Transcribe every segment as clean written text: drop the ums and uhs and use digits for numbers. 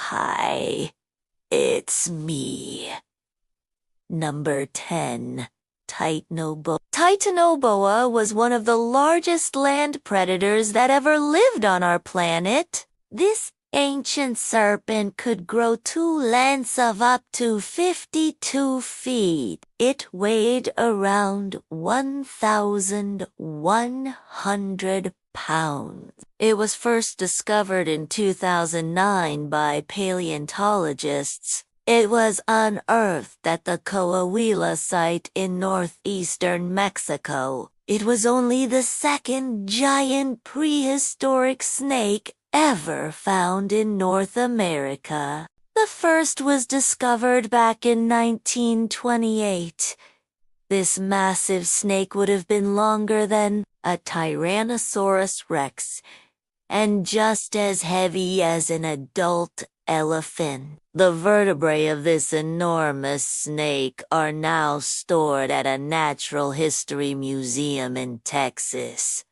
Hi, it's me. Number 10, Titanoboa. Titanoboa was one of the largest land predators that ever lived on our planet. This ancient serpent could grow 2 lengths of up to 52 feet. It weighed around 1,100 pounds. It was first discovered in 2009 by paleontologists. It was unearthed at the Coahuila site in northeastern Mexico. It was only the second giant prehistoric snake ever found in North America. The first was discovered back in 1928. This massive snake would have been longer than a Tyrannosaurus rex and just as heavy as an adult elephant. The vertebrae of this enormous snake are now stored at a natural history museum in Texas.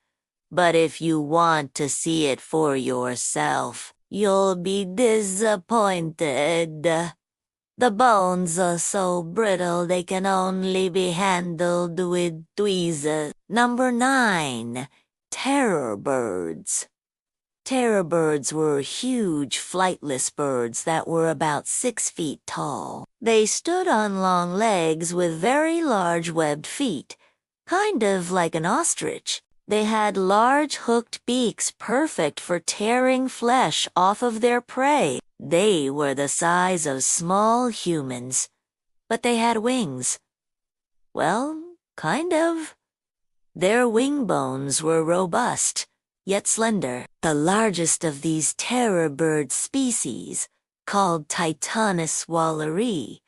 But if you want to see it for yourself, you'll be disappointed. The bones are so brittle they can only be handled with tweezers. Number 9, terror birds. Terror birds were huge flightless birds that were about 6 feet tall. They stood on long legs with very large webbed feet, kind of like an ostrich. They had large hooked beaks perfect for tearing flesh off of their prey. They were the size of small humans, but they had wings. Well, kind of. Their wing bones were robust, yet slender. The largest of these terror bird species, called Titanus walleri,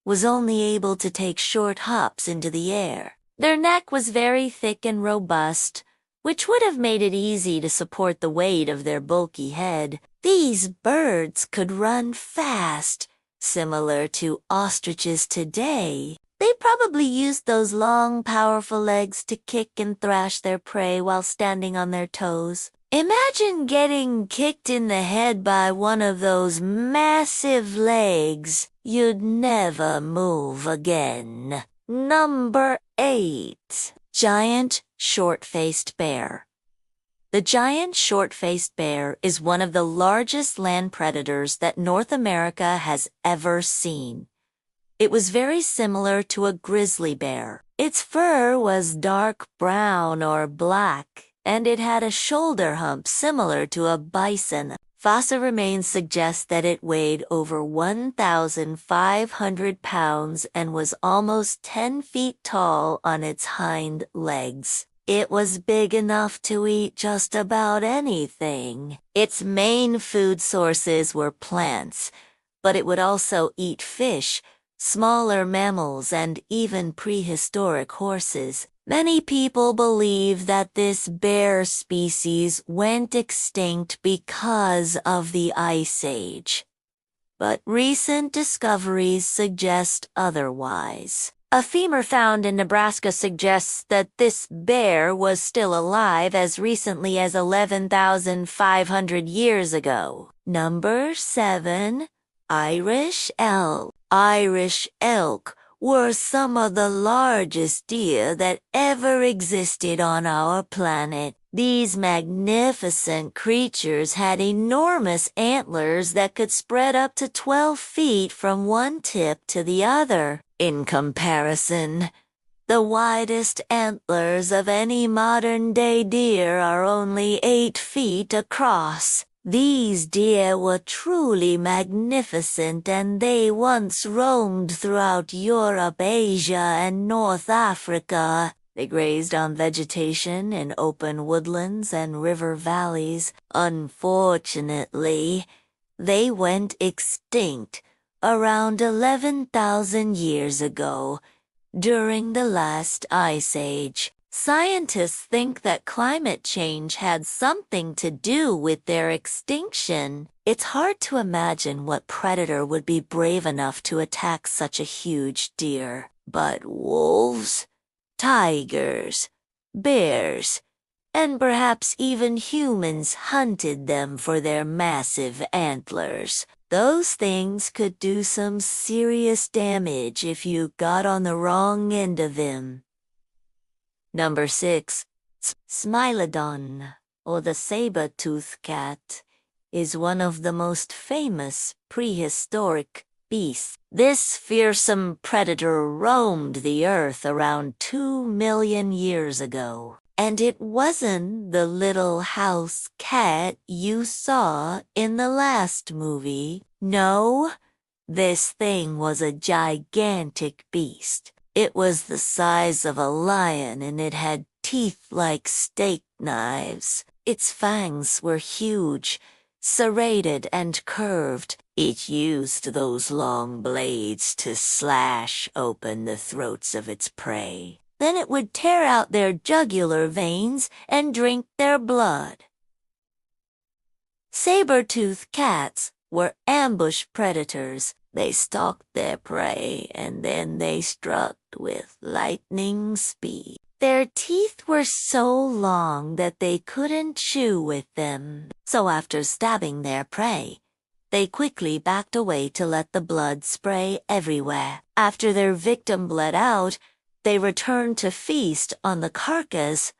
was only able to take short hops into the air. Their neck was very thick and robust, which would have made it easy to support the weight of their bulky head. These birds could run fast, similar to ostriches today. They probably used those long, powerful legs to kick and thrash their prey while standing on their toes. Imagine getting kicked in the head by one of those massive legs. You'd never move again. Number 8. Giant short-faced bear. The giant short-faced bear is one of the largest land predators that North America has ever seen. It was very similar to a grizzly bear. Its fur was dark brown or black, and it had a shoulder hump similar to a bison. Fossil remains suggest that it weighed over 1,500 pounds and was almost 10 feet tall on its hind legs. It was big enough to eat just about anything. Its main food sources were plants, but it would also eat fish, smaller mammals, and even prehistoric horses. Many people believe that this bear species went extinct because of the Ice Age, but recent discoveries suggest otherwise. A femur found in Nebraska suggests that this bear was still alive as recently as 11,500 years ago. Number 7. Irish elk. Irish elk were some of the largest deer that ever existed on our planet. These magnificent creatures had enormous antlers that could spread up to 12 feet from one tip to the other. In comparison, the widest antlers of any modern-day deer are only 8 feet across. These deer were truly magnificent, and they once roamed throughout Europe, Asia, and North Africa. They grazed on vegetation in open woodlands and river valleys. Unfortunately, they went extinct around 11,000 years ago, during the last Ice Age. Scientists think that climate change had something to do with their extinction. It's hard to imagine what predator would be brave enough to attack such a huge deer. But wolves, tigers, bears, and perhaps even humans hunted them for their massive antlers. Those things could do some serious damage if you got on the wrong end of them. Number 6. Smilodon, or the saber-toothed cat, is one of the most famous prehistoric beasts. This fearsome predator roamed the earth around 2 million years ago. And it wasn't the little house cat you saw in the last movie. No, this thing was a gigantic beast. It was the size of a lion and it had teeth like steak knives. Its fangs were huge, serrated and curved. It used those long blades to slash open the throats of its prey. Then it would tear out their jugular veins and drink their blood. Saber-toothed cats were ambush predators. They stalked their prey and then they struck with lightning speed. Their teeth were so long that they couldn't chew with them. So after stabbing their prey, they quickly backed away to let the blood spray everywhere. After their victim bled out, they returned to feast on the carcass.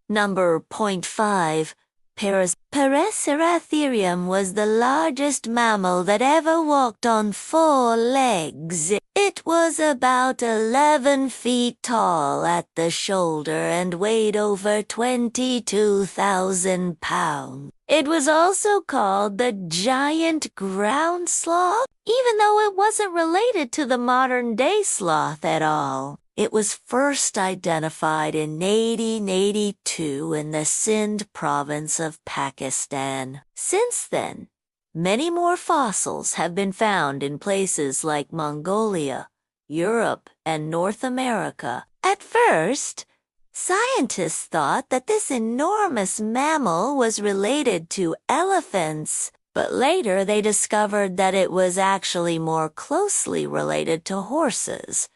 Number 5. Paraceratherium was the largest mammal that ever walked on 4 legs. It was about 11 feet tall at the shoulder and weighed over 22,000 pounds. It was also called the giant ground sloth, even though it wasn't related to the modern-day sloth at all. It was first identified in 1882 in the Sindh province of Pakistan. Since then, many more fossils have been found in places like Mongolia, Europe, and North America. At first, scientists thought that this enormous mammal was related to elephants, but later they discovered that it was actually more closely related to horses.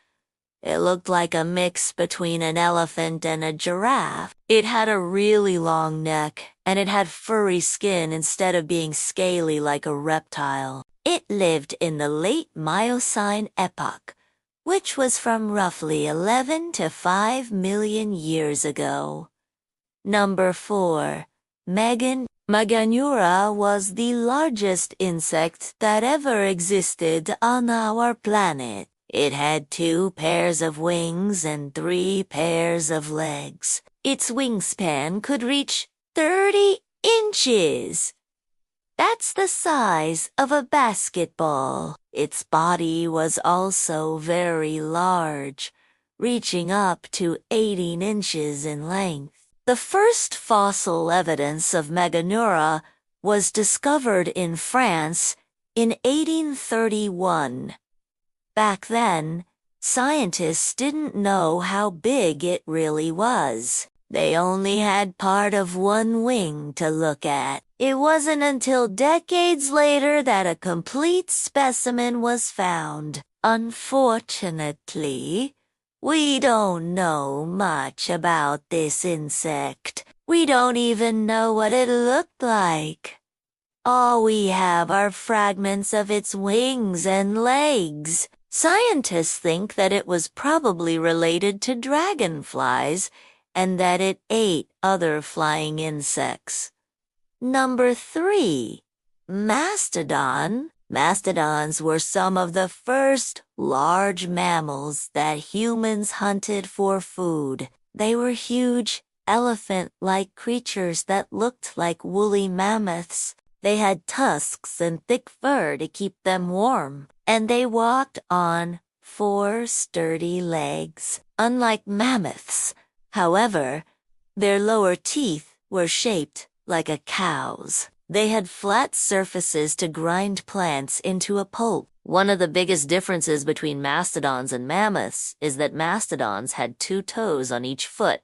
It looked like a mix between an elephant and a giraffe. It had a really long neck, and it had furry skin instead of being scaly like a reptile. It lived in the late Miocene epoch, which was from roughly 11 to 5 million years ago. Number 4. Meganeura was the largest insect that ever existed on our planet. It had 2 pairs of wings and 3 pairs of legs. Its wingspan could reach 30 inches. That's the size of a basketball. Its body was also very large, reaching up to 18 inches in length. The first fossil evidence of Meganeura was discovered in France in 1831. Back then, scientists didn't know how big it really was. They only had part of one wing to look at. It wasn't until decades later that a complete specimen was found. Unfortunately, we don't know much about this insect. We don't even know what it looked like. All we have are fragments of its wings and legs. Scientists think that it was probably related to dragonflies and that it ate other flying insects. Number 3. Mastodon. Mastodons were some of the first large mammals that humans hunted for food. They were huge, elephant-like creatures that looked like woolly mammoths. They had tusks and thick fur to keep them warm, and they walked on 4 sturdy legs. Unlike mammoths, however, their lower teeth were shaped like a cow's. They had flat surfaces to grind plants into a pulp. One of the biggest differences between mastodons and mammoths is that mastodons had 2 toes on each foot,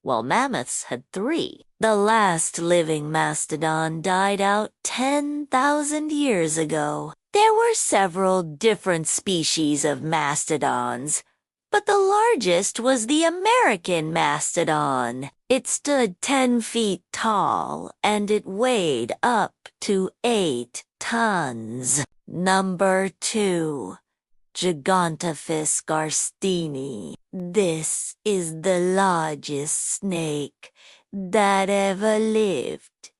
while mammoths had 3. The last living mastodon died out 10,000 years ago. There were several different species of mastodons, but the largest was the American mastodon. It stood 10 feet tall, and it weighed up to 8 tons. Number 2. Gigantophis garstini. This is the largest snake that ever lived.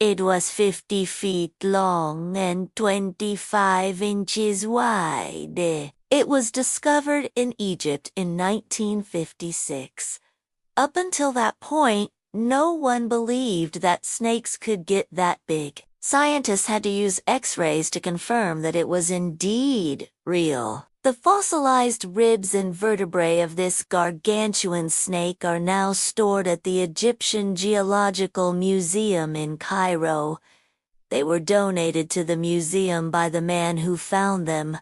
It was 50 feet long and 25 inches wide. It was discovered in Egypt in 1956. Up until that point, no one believed that snakes could get that big. Scientists had to use X-rays to confirm that it was indeed real. The fossilized ribs and vertebrae of this gargantuan snake are now stored at the Egyptian Geological Museum in Cairo. They were donated to the museum by the man who found them,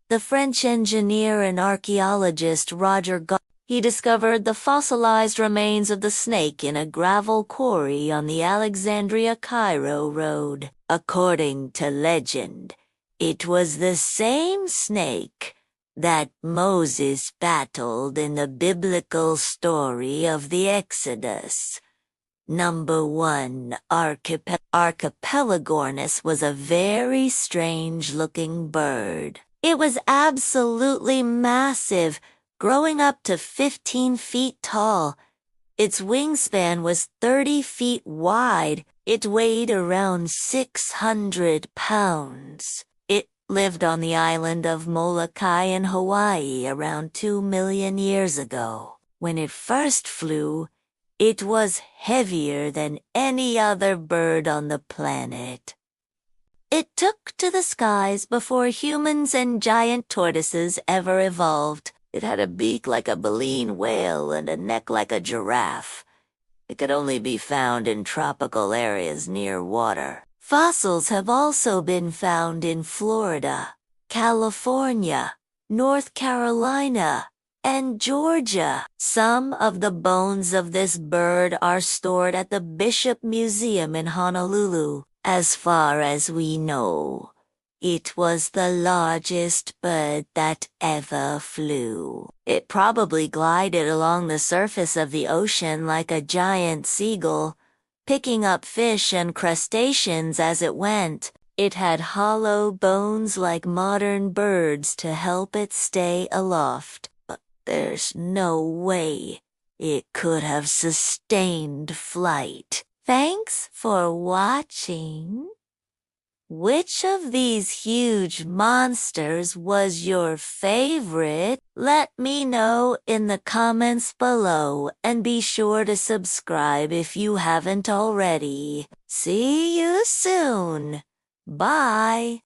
the French engineer and archaeologist Roger Gauguin. He discovered the fossilized remains of the snake in a gravel quarry on the Alexandria-Cairo road. According to legend, it was the same snake that Moses battled in the biblical story of the Exodus. Number 1. Archipelagornis was a very strange-looking bird. It was absolutely massive, growing up to 15 feet tall. Its wingspan was 30 feet wide. It weighed around 600 pounds. It lived on the island of Molokai in Hawaii around 2 million years ago. When it first flew, it was heavier than any other bird on the planet. It took to the skies before humans and giant tortoises ever evolved. It had a beak like a baleen whale and a neck like a giraffe. It could only be found in tropical areas near water. Fossils have also been found in Florida, California, North Carolina, and Georgia. Some of the bones of this bird are stored at the Bishop Museum in Honolulu. As far as we know, it was the largest bird that ever flew. It probably glided along the surface of the ocean like a giant seagull, picking up fish and crustaceans as it went. It had hollow bones like modern birds to help it stay aloft. But there's no way it could have sustained flight. Thanks for watching. Which of these huge monsters was your favorite? Let me know in the comments below and be sure to subscribe if you haven't already. See you soon. Bye.